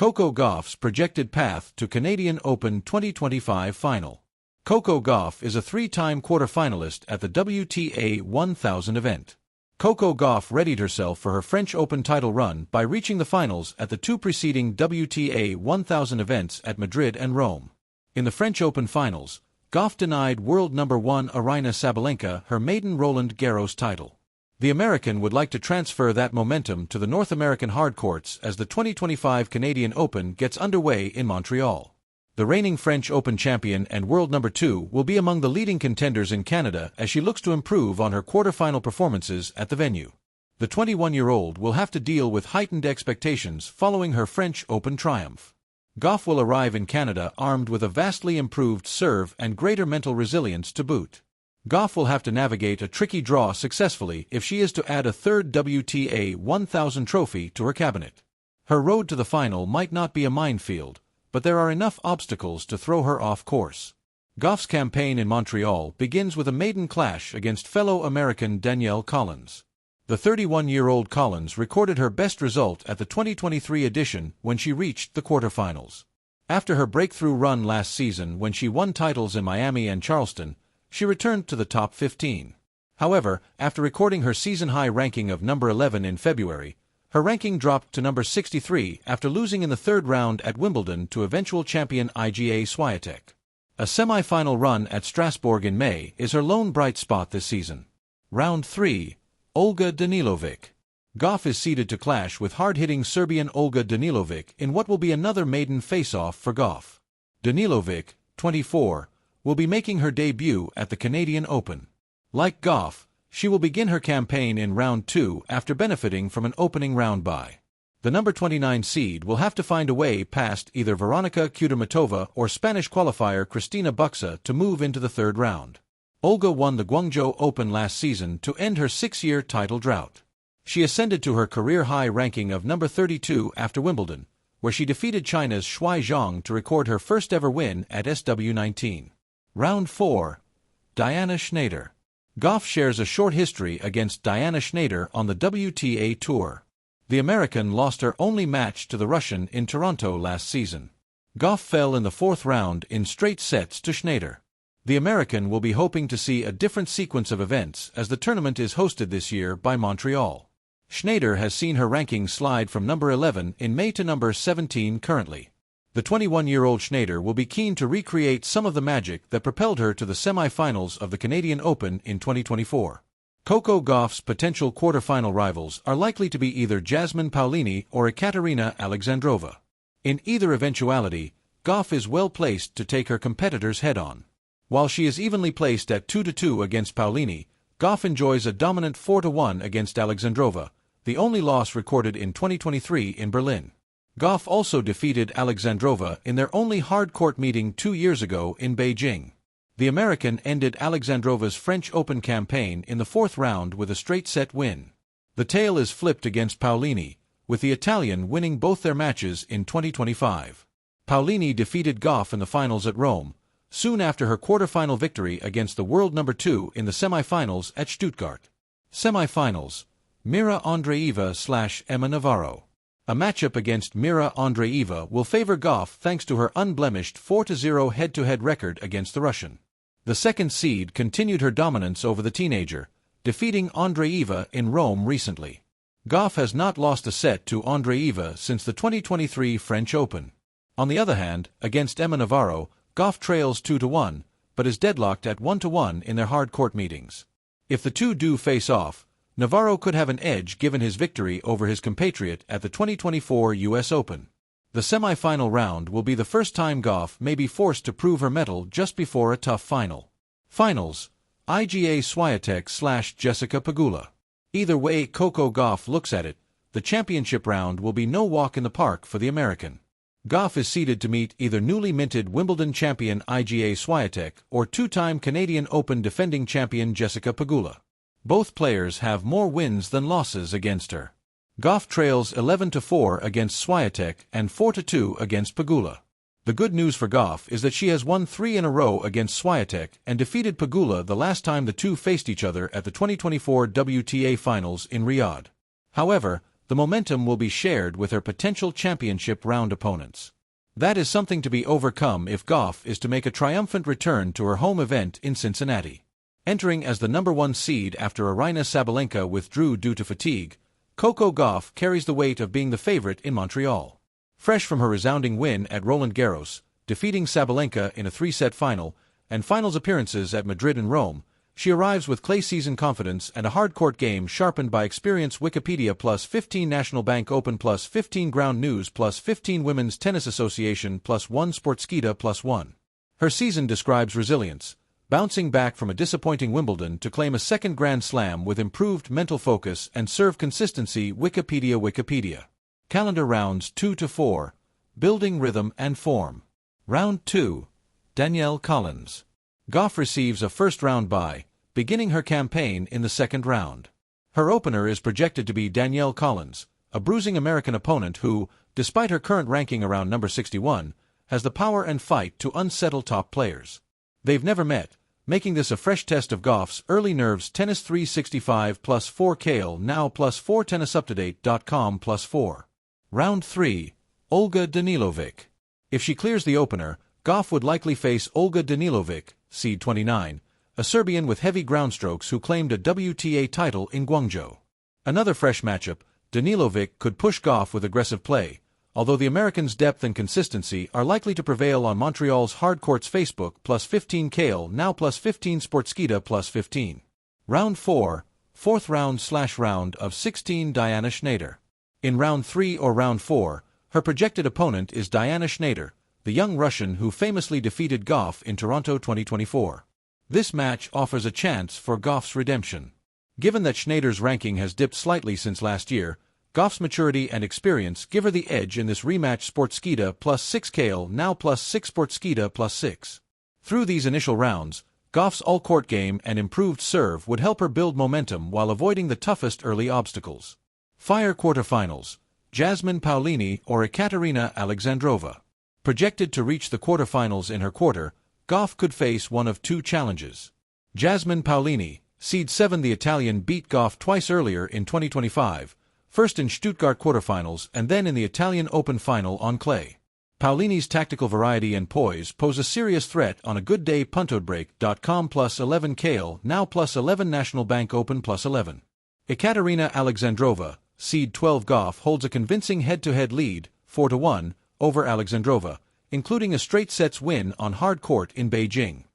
Coco Gauff's projected path to Canadian Open 2025 final. Coco Gauff is a three-time quarter-finalist at the WTA 1000 event. Coco Gauff readied herself for her French Open title run by reaching the finals at the two preceding WTA 1000 events at Madrid and Rome. In the French Open finals, Gauff denied world number 1 Aryna Sabalenka her maiden Roland Garros title. The American would like to transfer that momentum to the North American hardcourts as the 2025 Canadian Open gets underway in Montreal. The reigning French Open champion and world number 2 will be among the leading contenders in Canada as she looks to improve on her quarterfinal performances at the venue. The 21-year-old will have to deal with heightened expectations following her French Open triumph. Gauff will arrive in Canada armed with a vastly improved serve and greater mental resilience to boot. Gauff will have to navigate a tricky draw successfully if she is to add a third WTA 1000 trophy to her cabinet. Her road to the final might not be a minefield, but there are enough obstacles to throw her off course. Gauff's campaign in Montreal begins with a maiden clash against fellow American Danielle Collins. The 31-year-old Collins recorded her best result at the 2023 edition when she reached the quarterfinals. After her breakthrough run last season when she won titles in Miami and Charleston, she returned to the top 15. However, after recording her season-high ranking of number 11 in February, her ranking dropped to number 63 after losing in the third round at Wimbledon to eventual champion Iga Swiatek. A semi-final run at Strasbourg in May is her lone bright spot this season. Round 3. Olga Danilovic. Gauff is seeded to clash with hard-hitting Serbian Olga Danilovic in what will be another maiden face-off for Gauff. Danilovic, 24, will be making her debut at the Canadian Open. Like Gauff, she will begin her campaign in round 2 after benefiting from an opening round bye. The number 29 seed will have to find a way past either Veronika Kudermetova or Spanish qualifier Cristina Buxa to move into the third round. Olga won the Guangzhou Open last season to end her 6-year title drought. She ascended to her career-high ranking of number 32 after Wimbledon, where she defeated China's Shuai Zhang to record her first-ever win at SW19. Round 4. Diana Schneider. Gauff shares a short history against Diana Schneider on the WTA Tour. The American lost her only match to the Russian in Toronto last season. Gauff fell in the fourth round in straight sets to Schneider. The American will be hoping to see a different sequence of events as the tournament is hosted this year by Montreal. Schneider has seen her ranking slide from number 11 in May to number 17 currently. The 21-year-old Schneider will be keen to recreate some of the magic that propelled her to the semi-finals of the Canadian Open in 2024. Coco Gauff's potential quarter-final rivals are likely to be either Jasmine Paolini or Ekaterina Alexandrova. In either eventuality, Gauff is well placed to take her competitors head-on. While she is evenly placed at 2-2 against Paolini, Gauff enjoys a dominant 4-1 against Alexandrova, the only loss recorded in 2023 in Berlin. Gauff also defeated Alexandrova in their only hard-court meeting 2 years ago in Beijing. The American ended Alexandrova's French Open campaign in the fourth round with a straight-set win. The tale is flipped against Paolini, with the Italian winning both their matches in 2025. Paolini defeated Gauff in the finals at Rome, soon after her quarterfinal victory against the world number 2 in the semifinals at Stuttgart. Semifinals: Mira Andreeva/Emma Navarro. A matchup against Mira Andreeva will favor Gauff thanks to her unblemished 4-0 head-to-head record against the Russian. The second seed continued her dominance over the teenager, defeating Andreeva in Rome recently. Gauff has not lost a set to Andreeva since the 2023 French Open. On the other hand, against Emma Navarro, Gauff trails 2-1, but is deadlocked at 1-1 in their hard-court meetings. If the two do face off, Navarro could have an edge given his victory over his compatriot at the 2024 U.S. Open. The semi-final round will be the first time Gauff may be forced to prove her mettle just before a tough final. Finals: Iga Swiatek/Jessica Pegula. Either way Coco Gauff looks at it, the championship round will be no walk in the park for the American. Gauff is seeded to meet either newly minted Wimbledon champion Iga Swiatek or two-time Canadian Open defending champion Jessica Pegula. Both players have more wins than losses against her. Gauff trails 11-4 against Swiatek and 4-2 against Pegula. The good news for Gauff is that she has won 3 in a row against Swiatek and defeated Pegula the last time the two faced each other at the 2024 WTA Finals in Riyadh. However, the momentum will be shared with her potential championship round opponents. That is something to be overcome if Gauff is to make a triumphant return to her home event in Cincinnati. Entering as the #1 seed after Aryna Sabalenka withdrew due to fatigue, Coco Gauff carries the weight of being the favorite in Montreal. Fresh from her resounding win at Roland Garros, defeating Sabalenka in a 3-set final, and finals appearances at Madrid and Rome, she arrives with clay season confidence and a hard-court game sharpened by experience. Wikipedia +15 National Bank Open +15 Ground News +15 Women's Tennis Association +1 Sportskeeda +1. Her season describes resilience, bouncing back from a disappointing Wimbledon to claim a second Grand Slam with improved mental focus and serve consistency. Wikipedia. Calendar rounds 2 to 4, building rhythm and form. Round 2. Danielle Collins. Gauff receives a first-round bye, beginning her campaign in the second round. Her opener is projected to be Danielle Collins, a bruising American opponent who, despite her current ranking around number 61, has the power and fight to unsettle top players. They've never met, making this a fresh test of Gauff's early nerves. Tennis 365 +4 Kale now +4 TennisUpToDate.com +4. Round 3. Olga Danilovic. If she clears the opener, Gauff would likely face Olga Danilovic, seed 29, a Serbian with heavy ground strokes who claimed a WTA title in Guangzhou. Another fresh matchup, Danilovic could push Gauff with aggressive play, although the American's depth and consistency are likely to prevail on Montreal's hard courts. Facebook +15 Kale now +15 Sportskeeda +15. Round 4, fourth round of 16. Diana Schneider. In round 3 or round 4, her projected opponent is Diana Schneider, the young Russian who famously defeated Gauff in Toronto 2024. This match offers a chance for Gauff's redemption. Given that Schneider's ranking has dipped slightly since last year, Gauff's maturity and experience give her the edge in this rematch. Sportskeeda +6 Kale now +6 Sportskeeda +6. Through these initial rounds, Gauff's all-court game and improved serve would help her build momentum while avoiding the toughest early obstacles. Fire quarterfinals, Jasmine Paolini or Ekaterina Alexandrova. Projected to reach the quarterfinals in her quarter, Gauff could face one of two challenges. Jasmine Paolini, seed 7. The Italian beat Gauff twice earlier in 2025, first in Stuttgart quarterfinals and then in the Italian Open final on clay. Paolini's tactical variety and poise pose a serious threat on a good day. Puntodebreak.com +11 Kale now +11 National Bank Open +11. Ekaterina Alexandrova, seed 12. Gauff holds a convincing head-to-head lead, 4-1, over Alexandrova, including a straight sets win on hard court in Beijing.